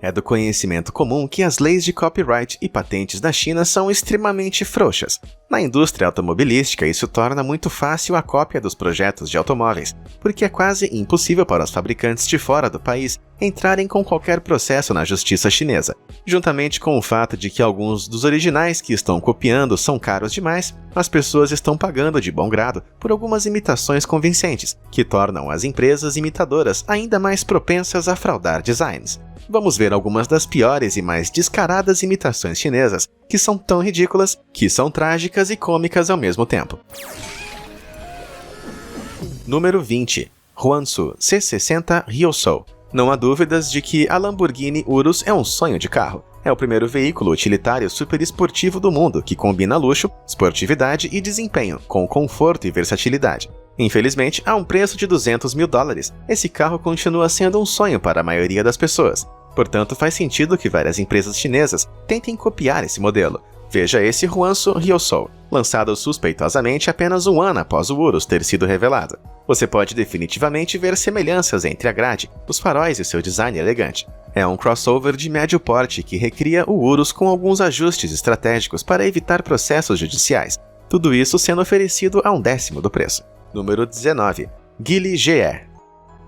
É do conhecimento comum que as leis de copyright e patentes da China são extremamente frouxas. Na indústria automobilística, isso torna muito fácil a cópia dos projetos de automóveis, porque é quase impossível para os fabricantes de fora do país entrarem com qualquer processo na justiça chinesa. Juntamente com o fato de que alguns dos originais que estão copiando são caros demais, as pessoas estão pagando de bom grado por algumas imitações convincentes, que tornam as empresas imitadoras ainda mais propensas a fraudar designs. Vamos ver algumas das piores e mais descaradas imitações chinesas, que são tão ridículas, que são trágicas e cômicas ao mesmo tempo. Número 20. Huansu C60 Ryosou. Não há dúvidas de que a Lamborghini Urus é um sonho de carro. É o primeiro veículo utilitário super esportivo do mundo que combina luxo, esportividade e desempenho, com conforto e versatilidade. Infelizmente, a um preço de $200 mil, esse carro continua sendo um sonho para a maioria das pessoas. Portanto, faz sentido que várias empresas chinesas tentem copiar esse modelo. Veja esse Huansu Ryosou, lançado suspeitosamente apenas um ano após o Urus ter sido revelado. Você pode definitivamente ver semelhanças entre a grade, os faróis e seu design elegante. É um crossover de médio porte que recria o Urus com alguns ajustes estratégicos para evitar processos judiciais. Tudo isso sendo oferecido a 1/10 do preço. Número 19. Geely GE.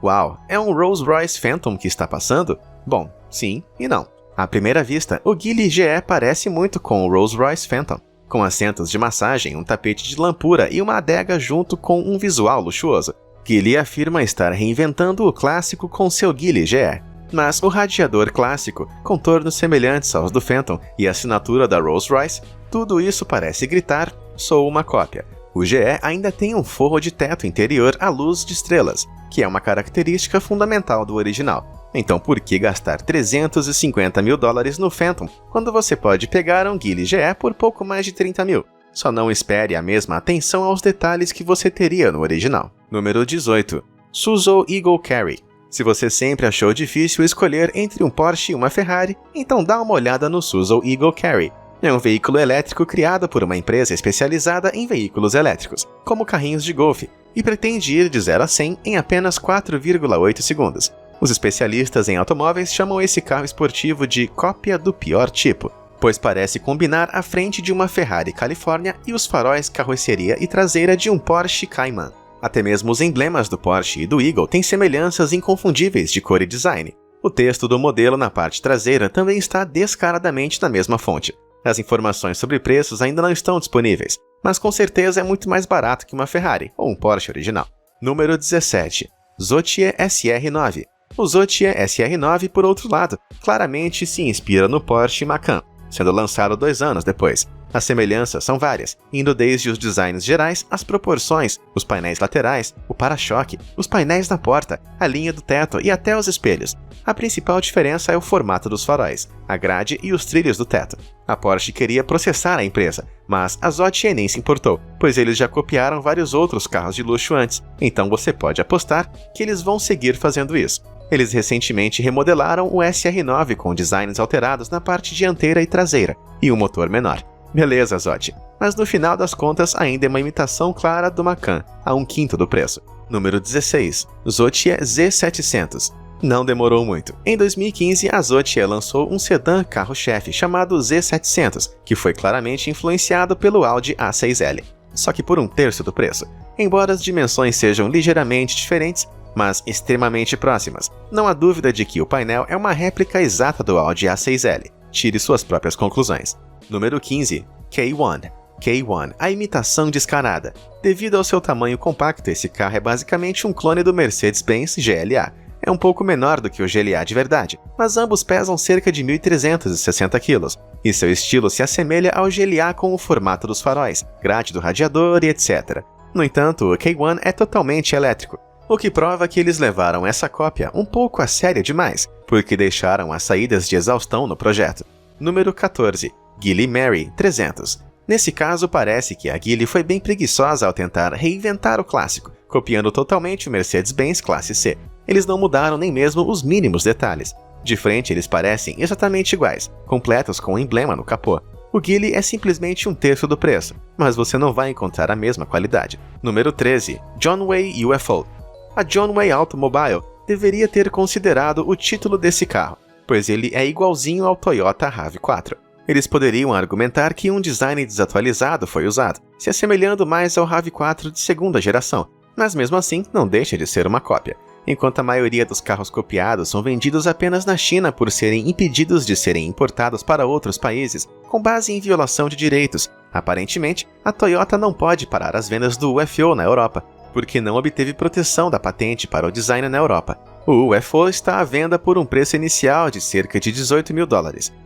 Uau, é um Rolls-Royce Phantom que está passando? Bom, sim e não. À primeira vista, o Geely GE parece muito com o Rolls-Royce Phantom, com assentos de massagem, um tapete de lampura e uma adega junto com um visual luxuoso. Geely afirma estar reinventando o clássico com seu Geely GE. Mas o radiador clássico, contornos semelhantes aos do Phantom e a assinatura da Rolls-Royce, tudo isso parece gritar, sou uma cópia. O GE ainda tem um forro de teto interior à luz de estrelas, que é uma característica fundamental do original. Então por que gastar $350 mil no Phantom, quando você pode pegar um Geely GE por pouco mais de 30 mil? Só não espere a mesma atenção aos detalhes que você teria no original. Número 18. Suzhou Eagle Carry. Se você sempre achou difícil escolher entre um Porsche e uma Ferrari, então dá uma olhada no Suzhou Eagle Carry. É um veículo elétrico criado por uma empresa especializada em veículos elétricos, como carrinhos de golfe, e pretende ir de 0 a 100 em apenas 4,8 segundos. Os especialistas em automóveis chamam esse carro esportivo de cópia do pior tipo, pois parece combinar a frente de uma Ferrari Califórnia e os faróis, carroceria e traseira de um Porsche Cayman. Até mesmo os emblemas do Porsche e do Eagle têm semelhanças inconfundíveis de cor e design. O texto do modelo na parte traseira também está descaradamente na mesma fonte. As informações sobre preços ainda não estão disponíveis, mas com certeza é muito mais barato que uma Ferrari ou um Porsche original. Número 17. Zotier SR9. O Zotier SR9, por outro lado, claramente se inspira no Porsche Macan, sendo lançado 2 anos depois. As semelhanças são várias, indo desde os designs gerais, as proporções, os painéis laterais, o para-choque, os painéis na porta, a linha do teto e até os espelhos. A principal diferença é o formato dos faróis, a grade e os trilhos do teto. A Porsche queria processar a empresa, mas a Zotier nem se importou, pois eles já copiaram vários outros carros de luxo antes, então você pode apostar que eles vão seguir fazendo isso. Eles recentemente remodelaram o SR9 com designs alterados na parte dianteira e traseira, e um motor menor. Beleza, Zotier, mas no final das contas ainda é uma imitação clara do Macan, a 1/5 do preço. Número 16. Zotier Z700. Não demorou muito. Em 2015, a Zotier lançou um sedã carro-chefe chamado Z700, que foi claramente influenciado pelo Audi A6L, só que por 1/3 do preço. Embora as dimensões sejam ligeiramente diferentes, mas extremamente próximas, não há dúvida de que o painel é uma réplica exata do Audi A6L. Tire suas próprias conclusões. Número 15. K1. K1, a imitação descarada. Devido ao seu tamanho compacto, esse carro é basicamente um clone do Mercedes-Benz GLA. É um pouco menor do que o GLA de verdade, mas ambos pesam cerca de 1.360 kg, e seu estilo se assemelha ao GLA com o formato dos faróis, grade do radiador e etc. No entanto, o K1 é totalmente elétrico, o que prova que eles levaram essa cópia um pouco a sério demais, porque deixaram as saídas de exaustão no projeto. Número 14. Geely Mary 300. Nesse caso, parece que a Geely foi bem preguiçosa ao tentar reinventar o clássico, copiando totalmente o Mercedes-Benz Classe C. Eles não mudaram nem mesmo os mínimos detalhes. De frente, eles parecem exatamente iguais, completos com um emblema no capô. O Geely é simplesmente 1/3 do preço, mas você não vai encontrar a mesma qualidade. Número 13. John Way UFO. A John Way Automobile deveria ter considerado o título desse carro. pois ele é igualzinho ao Toyota RAV4. Eles poderiam argumentar que um design desatualizado foi usado, se assemelhando mais ao RAV4 de segunda geração, mas mesmo assim não deixa de ser uma cópia. Enquanto a maioria dos carros copiados são vendidos apenas na China por serem impedidos de serem importados para outros países, com base em violação de direitos, aparentemente, a Toyota não pode parar as vendas do UFO na Europa, porque não obteve proteção da patente para o design na Europa. O UFO está à venda por um preço inicial de cerca de $18 mil,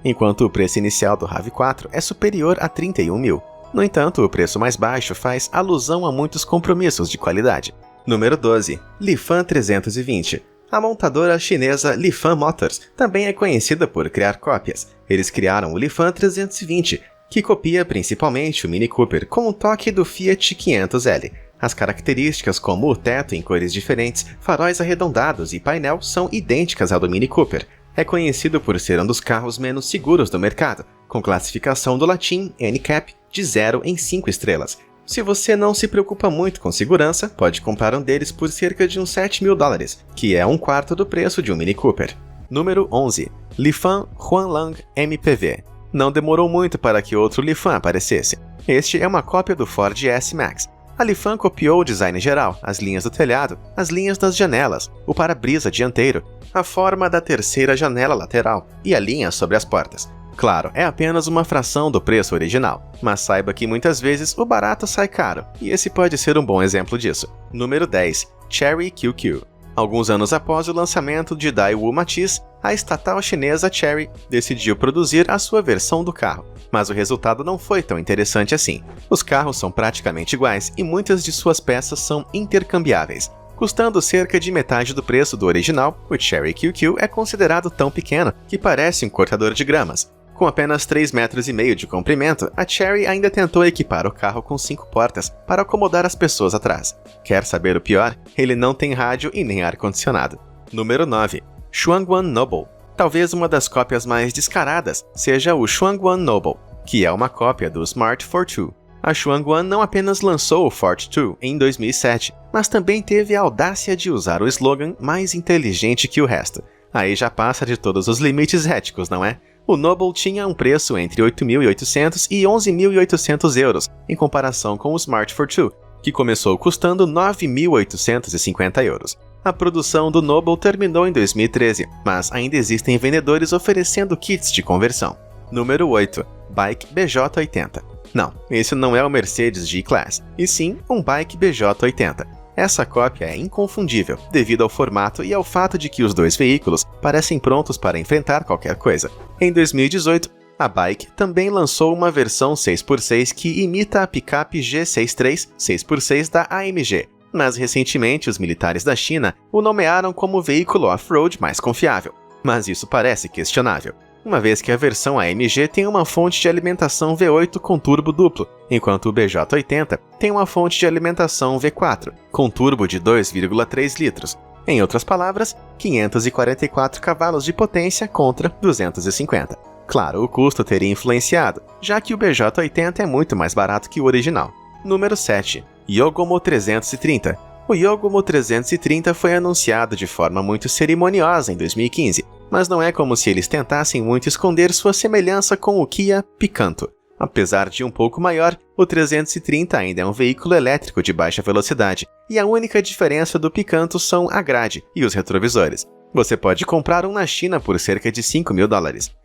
enquanto o preço inicial do RAV4 é superior a 31 mil. No entanto, o preço mais baixo faz alusão a muitos compromissos de qualidade. Número 12. Lifan 320. A montadora chinesa Lifan Motors também é conhecida por criar cópias. Eles criaram o Lifan 320, que copia principalmente o Mini Cooper com um toque do Fiat 500L. As características como o teto em cores diferentes, faróis arredondados e painel são idênticas ao do Mini Cooper. É conhecido por ser um dos carros menos seguros do mercado, com classificação do latim NCAP de 0 em 5 estrelas. Se você não se preocupa muito com segurança, pode comprar um deles por cerca de uns $7 mil, que é um quarto do preço de um Mini Cooper. Número 11. Lifan Huanlang MPV. Não demorou muito para que outro Lifan aparecesse. Este é uma cópia do Ford S-Max. A Lifan copiou o design geral, as linhas do telhado, as linhas das janelas, o para-brisa dianteiro, a forma da terceira janela lateral e a linha sobre as portas. Claro, é apenas uma fração do preço original, mas saiba que muitas vezes o barato sai caro, e esse pode ser um bom exemplo disso. Número 10. Chery QQ. Alguns anos após o lançamento de Daewoo Matiz, a estatal chinesa Chery decidiu produzir a sua versão do carro, mas o resultado não foi tão interessante assim. Os carros são praticamente iguais e muitas de suas peças são intercambiáveis. Custando cerca de metade do preço do original, o Chery QQ é considerado tão pequeno que parece um cortador de gramas. Com apenas 3,5 metros de comprimento, a Chery ainda tentou equipar o carro com 5 portas para acomodar as pessoas atrás. Quer saber o pior? Ele não tem rádio e nem ar-condicionado. Número 9. Xuanguan Noble. Talvez uma das cópias mais descaradas seja o Xuanguan Noble, que é uma cópia do Smart Fortwo. A Xuanguan não apenas lançou o Fortwo em 2007, mas também teve a audácia de usar o slogan mais inteligente que o resto. Aí já passa de todos os limites éticos, não é? O Noble tinha um preço entre 8.800 e 11.800 euros, em comparação com o Smart Fortwo, que começou custando 9.850 euros. A produção do Noble terminou em 2013, mas ainda existem vendedores oferecendo kits de conversão. Número 8. Bike BJ80. Não, esse não é o Mercedes G-Class, e sim um Bike BJ80. Essa cópia é inconfundível, devido ao formato e ao fato de que os dois veículos parecem prontos para enfrentar qualquer coisa. Em 2018, a Bike também lançou uma versão 6x6 que imita a picape G63 6x6 da AMG, mas recentemente os militares da China o nomearam como veículo off-road mais confiável. Mas isso parece questionável, uma vez que a versão AMG tem uma fonte de alimentação V8 com turbo duplo, enquanto o BJ80 tem uma fonte de alimentação V4, com turbo de 2,3 litros. Em outras palavras, 544 cavalos de potência contra 250. Claro, o custo teria influenciado, já que o BJ80 é muito mais barato que o original. Número 7. Yogomo 330. O Yogomo 330 foi anunciado de forma muito cerimoniosa em 2015, mas não é como se eles tentassem muito esconder sua semelhança com o Kia Picanto. Apesar de um pouco maior, o 330 ainda é um veículo elétrico de baixa velocidade, e a única diferença do Picanto são a grade e os retrovisores. Você pode comprar um na China por cerca de $5 mil,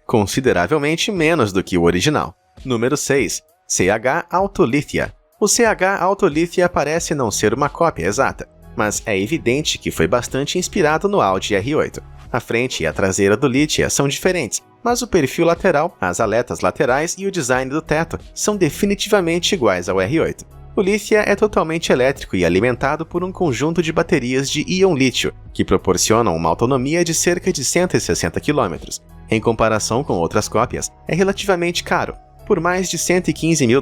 consideravelmente menos do que o original. Número 6. CH Autolithia. O CH Autolithia parece não ser uma cópia exata, mas é evidente que foi bastante inspirado no Audi R8. A frente e a traseira do Lithia são diferentes, mas o perfil lateral, as aletas laterais e o design do teto são definitivamente iguais ao R8. O Lithia é totalmente elétrico e alimentado por um conjunto de baterias de íon lítio, que proporcionam uma autonomia de cerca de 160 km. Em comparação com outras cópias, é relativamente caro, por mais de $115 mil,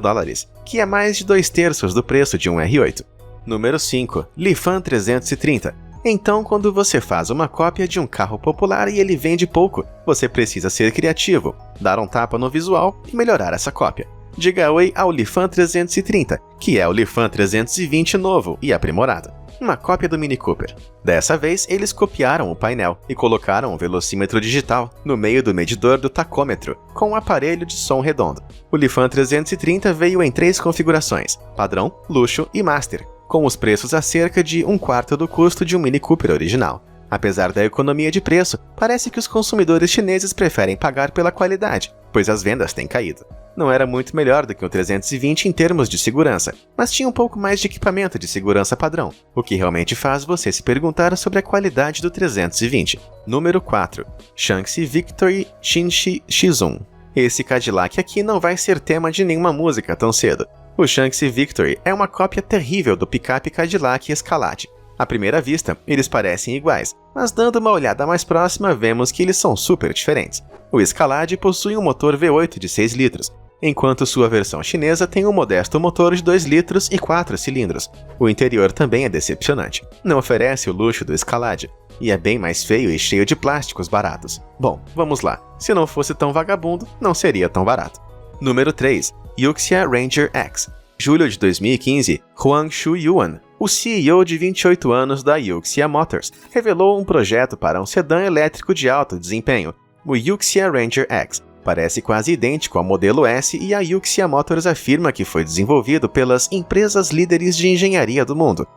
que é mais de 2/3 do preço de um R8. Número 5. Lifan 330. Então, quando você faz uma cópia de um carro popular e ele vende pouco, você precisa ser criativo, dar um tapa no visual e melhorar essa cópia. Diga oi ao Lifan 330, que é o Lifan 320 novo e aprimorado. Uma cópia do Mini Cooper. Dessa vez, eles copiaram o painel e colocaram um velocímetro digital no meio do medidor do tacômetro, com um aparelho de som redondo. O Lifan 330 veio em 3 configurações: padrão, luxo e master, com os preços a cerca de 1/4 do custo de um Mini Cooper original. Apesar da economia de preço, parece que os consumidores chineses preferem pagar pela qualidade, pois as vendas têm caído. Não era muito melhor do que o 320 em termos de segurança, mas tinha um pouco mais de equipamento de segurança padrão, o que realmente faz você se perguntar sobre a qualidade do 320. Número 4. Shaanxi Victory Xinshi X1. Esse Cadillac aqui não vai ser tema de nenhuma música tão cedo. O Shaanxi Victory é uma cópia terrível do picape Cadillac Escalade. À primeira vista, eles parecem iguais, mas dando uma olhada mais próxima vemos que eles são super diferentes. O Escalade possui um motor V8 de 6 litros, enquanto sua versão chinesa tem um modesto motor de 2 litros e 4 cilindros. O interior também é decepcionante. Não oferece o luxo do Escalade, e é bem mais feio e cheio de plásticos baratos. Bom, vamos lá. Se não fosse tão vagabundo, não seria tão barato. Número 3. Yuxia Ranger X. Julho de 2015, Huang Shuyuan, o CEO de 28 anos da Yuxia Motors, revelou um projeto para um sedã elétrico de alto desempenho, o Yuxia Ranger X. Parece quase idêntico ao modelo S e a Yuxia Motors afirma que foi desenvolvido pelas empresas líderes de engenharia do mundo.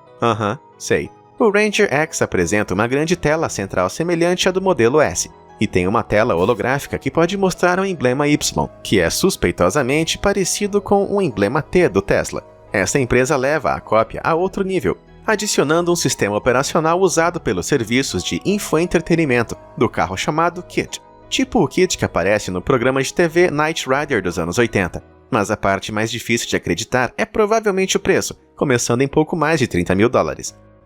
Sei. O Ranger X apresenta uma grande tela central semelhante à do modelo S, e tem uma tela holográfica que pode mostrar o emblema Y, que é suspeitosamente parecido com o emblema T do Tesla. Essa empresa leva a cópia a outro nível, adicionando um sistema operacional usado pelos serviços de infoentretenimento do carro chamado Kit, tipo o Kit que aparece no programa de TV Knight Rider dos anos 80. Mas a parte mais difícil de acreditar é provavelmente o preço, começando em pouco mais de $30 mil.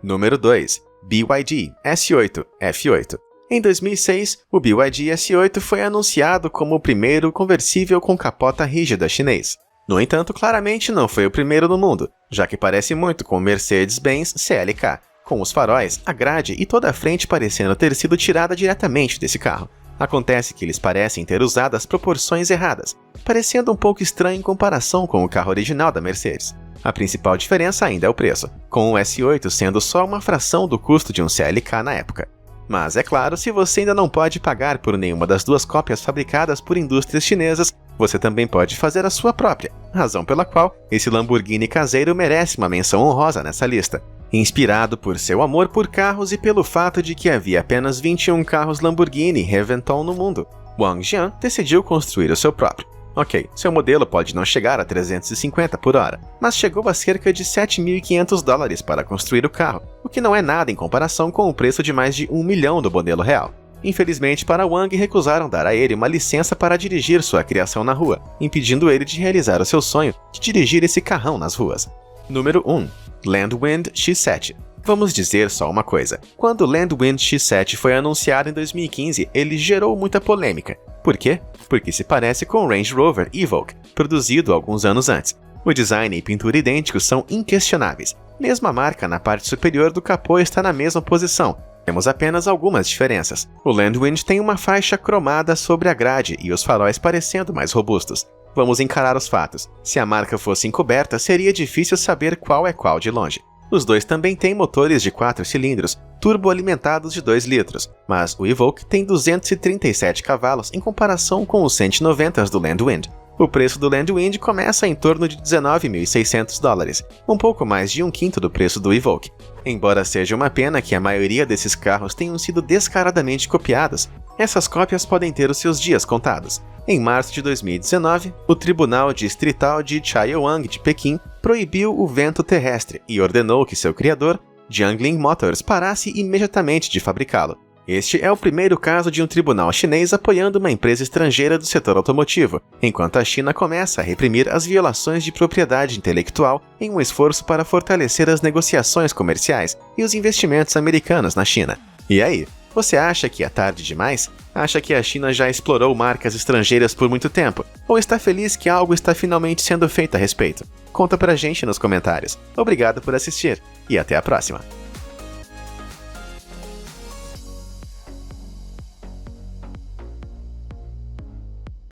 Número 2. BYD S8 F8. Em 2006, o BYD S8 foi anunciado como o primeiro conversível com capota rígida chinês. No entanto, claramente não foi o primeiro no mundo, já que parece muito com o Mercedes-Benz CLK, com os faróis, a grade e toda a frente parecendo ter sido tirada diretamente desse carro. Acontece que eles parecem ter usado as proporções erradas, parecendo um pouco estranho em comparação com o carro original da Mercedes. A principal diferença ainda é o preço, com o S8 sendo só uma fração do custo de um CLK na época. Mas é claro, se você ainda não pode pagar por nenhuma das duas cópias fabricadas por indústrias chinesas, você também pode fazer a sua própria, razão pela qual esse Lamborghini caseiro merece uma menção honrosa nessa lista. Inspirado por seu amor por carros e pelo fato de que havia apenas 21 carros Lamborghini Reventon no mundo, Wang Jian decidiu construir o seu próprio. Ok, seu modelo pode não chegar a 350 por hora, mas chegou a cerca de $7.500 para construir o carro, o que não é nada em comparação com o preço de mais de $1 milhão do modelo real. Infelizmente para Wang, recusaram dar a ele uma licença para dirigir sua criação na rua, impedindo ele de realizar o seu sonho de dirigir esse carrão nas ruas. Número 1. Landwind X7. Vamos dizer só uma coisa. Quando o Landwind X7 foi anunciado em 2015, ele gerou muita polêmica. Por quê? Porque se parece com o Range Rover Evoque, produzido alguns anos antes. O design e pintura idênticos são inquestionáveis. Mesmo a marca na parte superior do capô está na mesma posição. Temos apenas algumas diferenças. O Landwind tem uma faixa cromada sobre a grade e os faróis parecendo mais robustos. Vamos encarar os fatos. Se a marca fosse encoberta, seria difícil saber qual é qual de longe. Os dois também têm motores de 4 cilindros, turboalimentados de 2 litros, mas o Evoque tem 237 cavalos em comparação com os 190 do Landwind. O preço do Landwind começa em torno de $19.600, um pouco mais de 1/5 do preço do Evoque. Embora seja uma pena que a maioria desses carros tenham sido descaradamente copiados, essas cópias podem ter os seus dias contados. Em março de 2019, o Tribunal Distrital de Chaoyang de Pequim proibiu o vento terrestre e ordenou que seu criador, Jiangling Motors, parasse imediatamente de fabricá-lo. Este é o primeiro caso de um tribunal chinês apoiando uma empresa estrangeira do setor automotivo, enquanto a China começa a reprimir as violações de propriedade intelectual em um esforço para fortalecer as negociações comerciais e os investimentos americanos na China. E aí? Você acha que é tarde demais? Acha que a China já explorou marcas estrangeiras por muito tempo? Ou está feliz que algo está finalmente sendo feito a respeito? Conta pra gente nos comentários. Obrigado por assistir e até a próxima!